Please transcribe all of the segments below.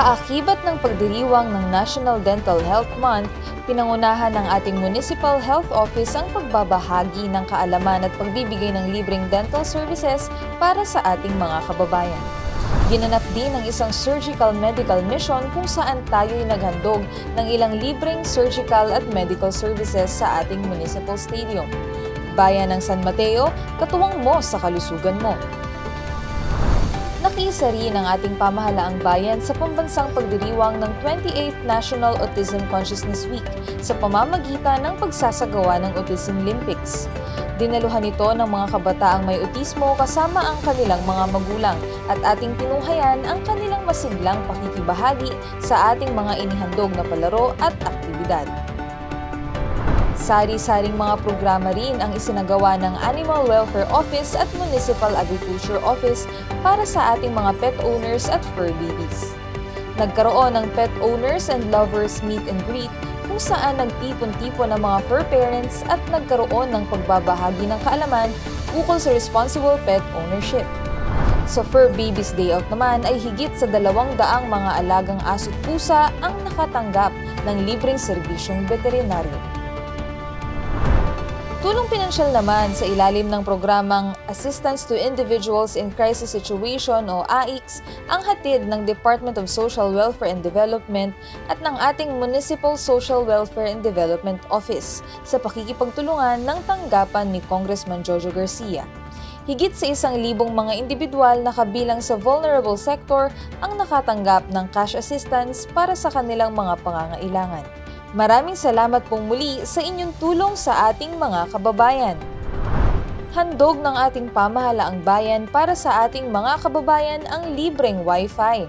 Kaakibat ng pagdiriwang ng National Dental Health Month, pinangunahan ng ating Municipal Health Office ang pagbabahagi ng kaalaman at pagbibigay ng libreng dental services para sa ating mga kababayan. Ginanap din ng isang surgical medical mission kung saan tayo'y naghandog ng ilang libreng surgical at medical services sa ating municipal stadium. Bayan ng San Mateo, katuwang mo sa kalusugan mo. Nakiisa rin ang ating pamahalaang bayan sa pambansang pagdiriwang ng 28th National Autism Consciousness Week sa pamamagitan ng pagsasagawa ng Autism Olympics. Dinaluhan ito ng mga kabataang may autismo kasama ang kanilang mga magulang at ating tinunghayan ang kanilang masiglang pakikibahagi sa ating mga inihandog na palaro at aktibidad. Sari-saring mga programa rin ang isinagawa ng Animal Welfare Office at Municipal Agriculture Office para sa ating mga pet owners at fur babies. Nagkaroon ng Pet Owners and Lovers Meet and Greet kung saan nagtipon-tipon ng mga fur parents at nagkaroon ng pagbabahagi ng kaalaman ukol sa responsible pet ownership. Sa Fur Babies Day Out naman ay higit sa 200 mga alagang aso't pusa ang nakatanggap ng libreng serbisyong veterinaryo. Tulong pinansyal naman sa ilalim ng programang Assistance to Individuals in Crisis Situation o AICS ang hatid ng Department of Social Welfare and Development at ng ating Municipal Social Welfare and Development Office sa pakikipagtulungan ng tanggapan ni Congressman Jojo Garcia. Higit sa 1,000 mga individual na kabilang sa vulnerable sector ang nakatanggap ng cash assistance para sa kanilang mga pangangailangan. Maraming salamat pong muli sa inyong tulong sa ating mga kababayan. Handog ng ating pamahalaang bayan para sa ating mga kababayan ang libreng Wi-Fi.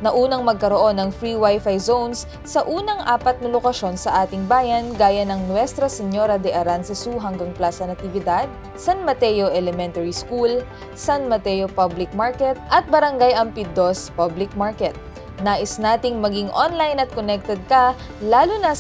Naunang magkaroon ng free Wi-Fi zones sa unang 4 na lokasyon sa ating bayan gaya ng Nuestra Señora de Aranzazu hanggang Plaza Natividad, San Mateo Elementary School, San Mateo Public Market at Barangay Ampid 2 Public Market. Nais nating maging online at connected ka, lalo na